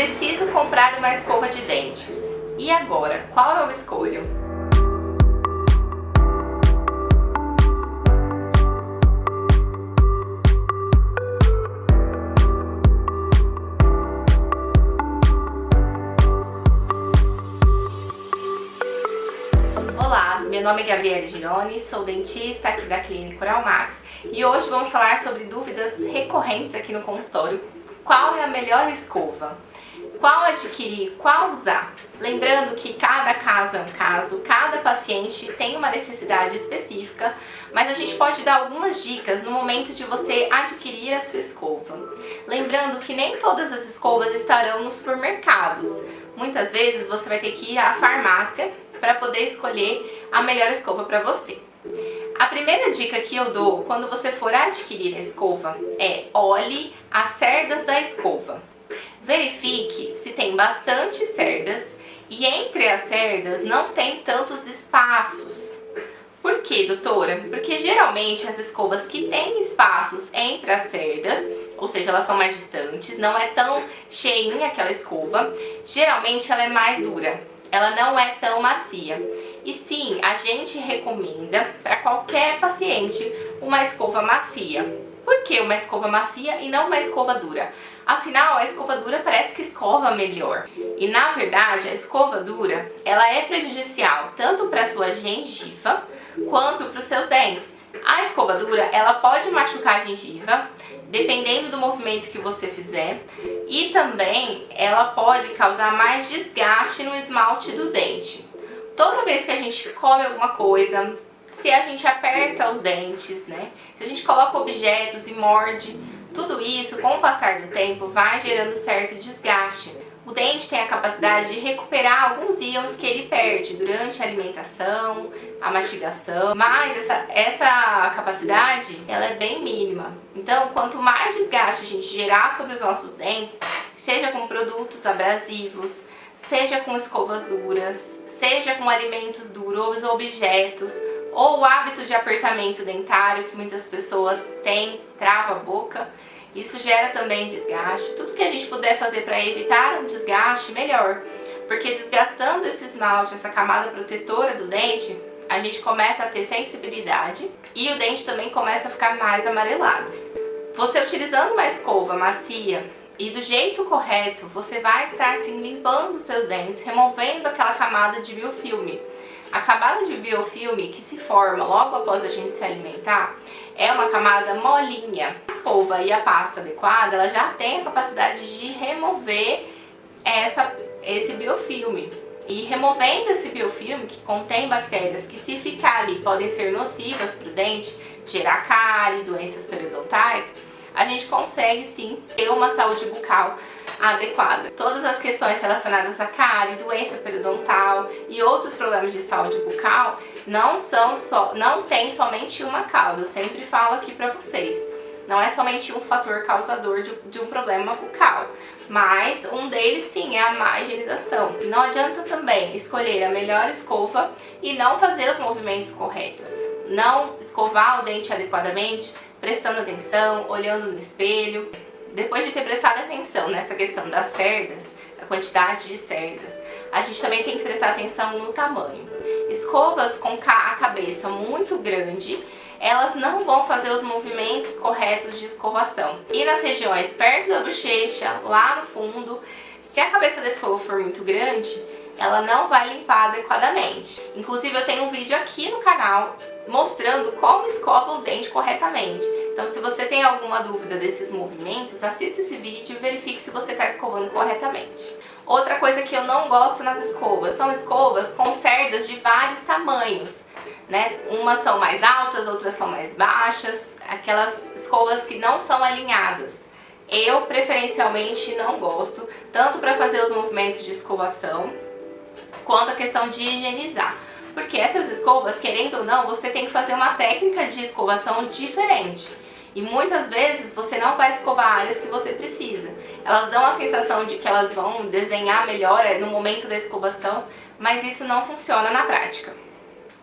Preciso comprar uma escova de dentes. E agora, qual eu escolho? Olá, meu nome é Gabriele Gironi, sou dentista aqui da Clínica Oral Max e hoje vamos falar sobre dúvidas recorrentes aqui no consultório. Qual é a melhor escova? Qual adquirir? Qual usar? Lembrando que cada caso é um caso, cada paciente tem uma necessidade específica, mas a gente pode dar algumas dicas no momento de você adquirir a sua escova. Lembrando que nem todas as escovas estarão nos supermercados. Muitas vezes você vai ter que ir à farmácia para poder escolher a melhor escova para você. A primeira dica que eu dou quando você for adquirir a escova é olhe as cerdas da escova. Verifique se tem bastante cerdas e entre as cerdas não tem tantos espaços. Por quê, doutora? Porque geralmente as escovas que têm espaços entre as cerdas, ou seja, elas são mais distantes, não é tão cheinha aquela escova, geralmente ela é mais dura, ela não é tão macia. E sim, a gente recomenda para qualquer paciente uma escova macia. Por que uma escova macia e não uma escova dura? Afinal, a escova dura parece que escova melhor. E na verdade, a escova dura, ela é prejudicial tanto para a sua gengiva quanto para os seus dentes. A escova dura, ela pode machucar a gengiva, dependendo do movimento que você fizer, e também ela pode causar mais desgaste no esmalte do dente. Toda vez que a gente come alguma coisa, se a gente aperta os dentes, né? Se a gente coloca objetos e morde, tudo isso, com o passar do tempo, vai gerando certo desgaste. O dente tem a capacidade de recuperar alguns íons que ele perde durante a alimentação, a mastigação, mas essa capacidade ela é bem mínima. Então, quanto mais desgaste a gente gerar sobre os nossos dentes, seja com produtos abrasivos, seja com escovas duras, seja com alimentos duros ou objetos, ou o hábito de apertamento dentário que muitas pessoas têm, trava a boca, isso gera também desgaste. Tudo que a gente puder fazer para evitar um desgaste, melhor. Porque desgastando esse esmalte, essa camada protetora do dente, a gente começa a ter sensibilidade e o dente também começa a ficar mais amarelado. Você utilizando uma escova macia e do jeito correto, você vai estar assim limpando os seus dentes, removendo aquela camada de biofilme. A camada de biofilme que se forma logo após a gente se alimentar é uma camada molinha. A escova e a pasta adequada, ela já tem a capacidade de remover esse biofilme. E removendo esse biofilme, que contém bactérias que, se ficar ali, podem ser nocivas para o dente, gerar cárie, doenças periodontais, a gente consegue sim ter uma saúde bucal adequada. Todas as questões relacionadas a cárie, doença periodontal e outros problemas de saúde bucal não tem somente uma causa. Eu sempre falo aqui para vocês, não é somente um fator causador de um problema bucal, mas um deles sim é a má higienização. Não adianta também escolher a melhor escova e não fazer os movimentos corretos. Não escovar o dente adequadamente, prestando atenção, olhando no espelho. Depois de ter prestado atenção nessa questão das cerdas, da quantidade de cerdas, a gente também tem que prestar atenção no tamanho. Escovas com a cabeça muito grande, elas não vão fazer os movimentos corretos de escovação. E nas regiões perto da bochecha, lá no fundo, se a cabeça da escova for muito grande, ela não vai limpar adequadamente. Inclusive eu tenho um vídeo aqui no canal mostrando como escova o dente corretamente. Então, se você tem alguma dúvida desses movimentos, assista esse vídeo e verifique se você está escovando corretamente. Outra coisa que eu não gosto nas escovas são escovas com cerdas de vários tamanhos, né? Umas são mais altas, outras são mais baixas, aquelas escovas que não são alinhadas. Eu preferencialmente não gosto, tanto para fazer os movimentos de escovação, quanto a questão de higienizar. Porque essas escovas, querendo ou não, você tem que fazer uma técnica de escovação diferente. E muitas vezes você não vai escovar áreas que você precisa. Elas dão a sensação de que elas vão desenhar melhor no momento da escovação, mas isso não funciona na prática.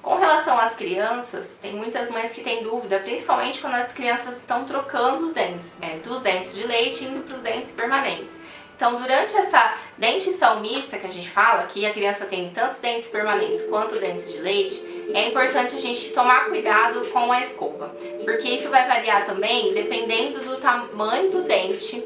Com relação às crianças, tem muitas mães que têm dúvida, principalmente quando as crianças estão trocando os dentes, dos dentes de leite indo para os dentes permanentes. Então, durante essa dentição mista que a gente fala, que a criança tem tanto dentes permanentes quanto dentes de leite, é importante a gente tomar cuidado com a escova, porque isso vai variar também dependendo do tamanho do dente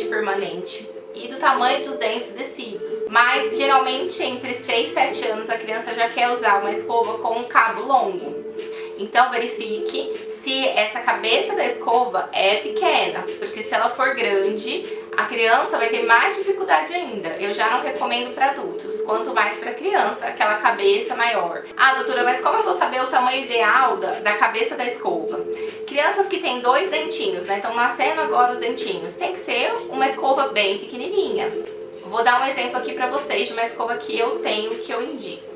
permanente e do tamanho dos dentes descidos. Mas geralmente entre 6 e 7 anos a criança já quer usar uma escova com um cabo longo. Então verifique se essa cabeça da escova é pequena, porque se ela for grande, a criança vai ter mais dificuldade ainda. Eu já não recomendo para adultos, quanto mais para criança, aquela cabeça maior. Ah, doutora, mas como eu vou saber o tamanho ideal da cabeça da escova? Crianças que têm 2 dentinhos, né, estão nascendo agora os dentinhos, tem que ser uma escova bem pequenininha. Vou dar um exemplo aqui para vocês de uma escova que eu tenho, que eu indico.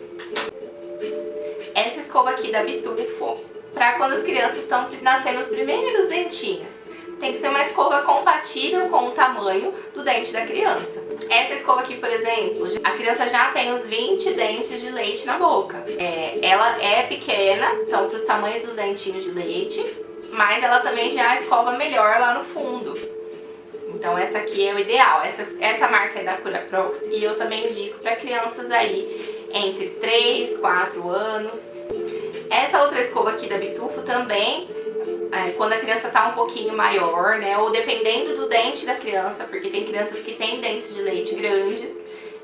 Essa escova aqui da Bitufo, para quando as crianças estão nascendo os primeiros dentinhos. Tem que ser uma escova compatível com o tamanho do dente da criança. Essa escova aqui, por exemplo, a criança já tem os 20 dentes de leite na boca. Ela é pequena, então para os tamanhos dos dentinhos de leite, mas ela também já escova melhor lá no fundo. Então essa aqui é o ideal. Essa marca é da Curaprox e eu também indico para crianças aí entre 3 e 4 anos. Essa outra escova aqui da Bitufo também, quando a criança tá um pouquinho maior, né, ou dependendo do dente da criança, porque tem crianças que têm dentes de leite grandes,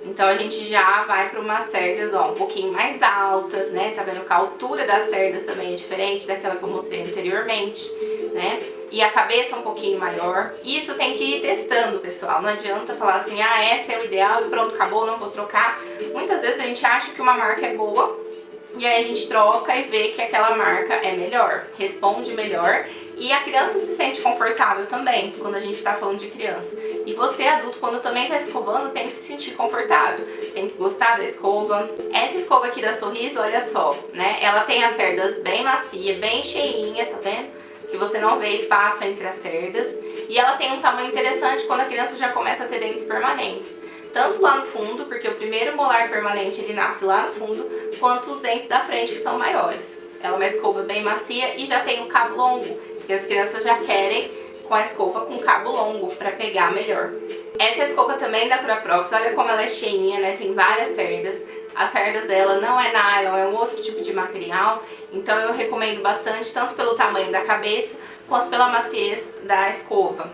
então a gente já vai para umas cerdas, ó, um pouquinho mais altas, né, tá vendo que a altura das cerdas também é diferente daquela que eu mostrei anteriormente, né, e a cabeça um pouquinho maior. Isso tem que ir testando, pessoal, não adianta falar assim, ah, essa é o ideal, pronto, acabou, não vou trocar. Muitas vezes a gente acha que uma marca é boa, e aí a gente troca e vê que aquela marca é melhor, responde melhor e a criança se sente confortável também, quando a gente tá falando de criança. E você, adulto, quando também tá escovando, tem que se sentir confortável, tem que gostar da escova. Essa escova aqui da Sorriso, olha só, né, ela tem as cerdas bem macia, bem cheinha, tá vendo? Que você não vê espaço entre as cerdas. E ela tem um tamanho interessante quando a criança já começa a ter dentes permanentes. Tanto lá no fundo, porque o primeiro molar permanente ele nasce lá no fundo, quanto os dentes da frente que são maiores. Ela é uma escova bem macia e já tem um cabo longo, que as crianças já querem com a escova com cabo longo para pegar melhor. Essa escova também da Curaprox, olha como ela é cheinha, né? Tem várias cerdas. As cerdas dela não é nylon, é um outro tipo de material, então eu recomendo bastante, tanto pelo tamanho da cabeça, quanto pela maciez da escova.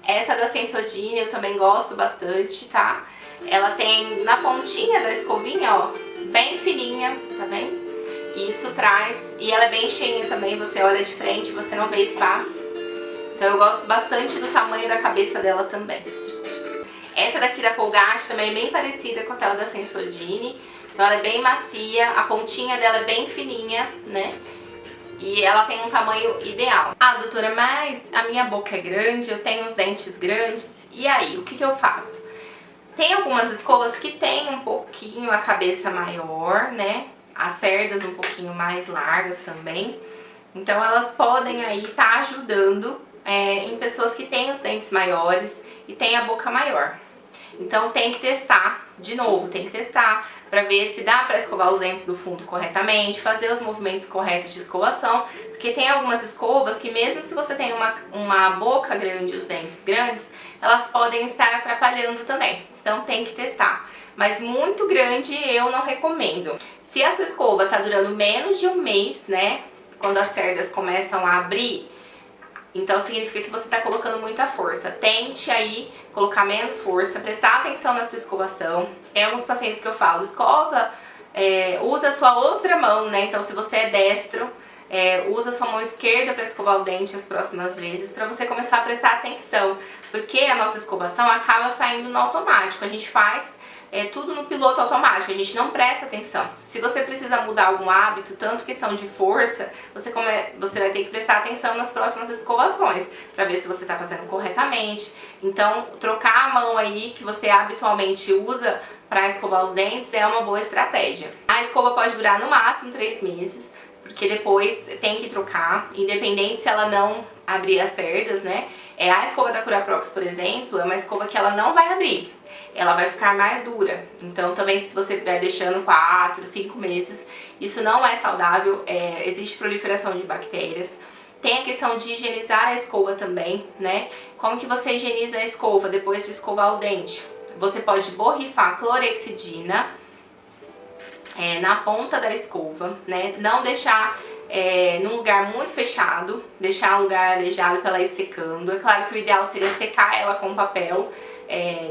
Essa da Sensodyne eu também gosto bastante, tá? Ela tem na pontinha da escovinha, ó, bem fininha, tá vendo? Isso traz, e ela é bem cheinha também, você olha de frente, você não vê espaços. Então eu gosto bastante do tamanho da cabeça dela também. Essa daqui da Colgate também é bem parecida com aquela da Sensodyne. Então ela é bem macia, a pontinha dela é bem fininha, né? E ela tem um tamanho ideal. Ah, doutora, mas a minha boca é grande, eu tenho os dentes grandes, e aí, o que que eu faço? Tem algumas escovas que tem um pouquinho a cabeça maior, né? As cerdas um pouquinho mais largas também. Então elas podem aí estar ajudando em pessoas que têm os dentes maiores e têm a boca maior. Então tem que testar, de novo, tem que testar para ver se dá para escovar os dentes do fundo corretamente, fazer os movimentos corretos de escovação, porque tem algumas escovas que mesmo se você tem uma boca grande e os dentes grandes, elas podem estar atrapalhando também. Então tem que testar. Mas muito grande eu não recomendo. Se a sua escova tá durando menos de um mês, né, quando as cerdas começam a abrir, então significa que você está colocando muita força. Tente aí colocar menos força, prestar atenção na sua escovação. Tem alguns pacientes que eu falo, escova, usa a sua outra mão, né? Então se você é destro, usa a sua mão esquerda para escovar o dente as próximas vezes, para você começar a prestar atenção. Porque a nossa escovação acaba saindo no automático, a gente faz tudo no piloto automático, a gente não presta atenção. Se você precisa mudar algum hábito, tanto questão de força, você vai ter que prestar atenção nas próximas escovações, para ver se você está fazendo corretamente. Então, trocar a mão aí que você habitualmente usa para escovar os dentes é uma boa estratégia. A escova pode durar no máximo 3 meses, porque depois tem que trocar, independente se ela não abrir as cerdas, né? A escova da Curaprox, por exemplo, é uma escova que ela não vai abrir. Ela vai ficar mais dura. Então também se você estiver deixando 4, 5 meses, isso não é saudável, existe proliferação de bactérias. Tem a questão de higienizar a escova também, né? Como que você higieniza a escova depois de escovar o dente? Você pode borrifar clorexidina na ponta da escova, né? Não deixar num lugar muito fechado, deixar um lugar arejado para ela ir secando. É claro que o ideal seria secar ela com papel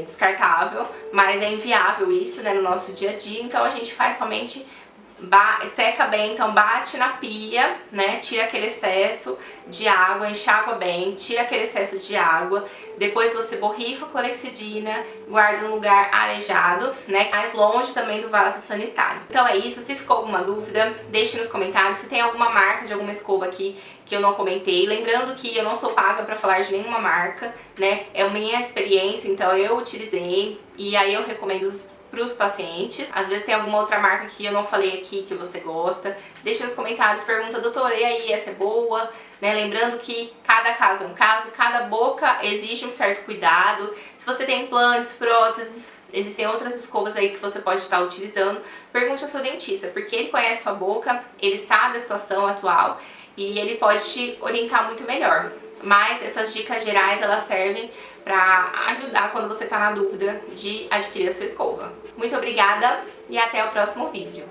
descartável, mas é inviável isso, né, no nosso dia a dia, então a gente faz somente seca bem, então bate na pia, né, tira aquele excesso de água, enxágua bem, tira aquele excesso de água, depois você borrifa a clorexidina, guarda num lugar arejado, né, mais longe também do vaso sanitário. Então é isso, se ficou alguma dúvida, deixe nos comentários, se tem alguma marca de alguma escova aqui que eu não comentei, lembrando que eu não sou paga pra falar de nenhuma marca, né, é a minha experiência, então eu utilizei e aí eu recomendo para os pacientes. Às vezes tem alguma outra marca que eu não falei aqui que você gosta. Deixa nos comentários, pergunta, doutora, e aí, essa é boa? Né? Lembrando que cada caso é um caso, cada boca exige um certo cuidado. Se você tem implantes, próteses, existem outras escovas aí que você pode estar utilizando. Pergunte ao seu dentista, porque ele conhece sua boca, ele sabe a situação atual e ele pode te orientar muito melhor. Mas essas dicas gerais, elas servem para ajudar quando você está na dúvida de adquirir a sua escova. Muito obrigada e até o próximo vídeo.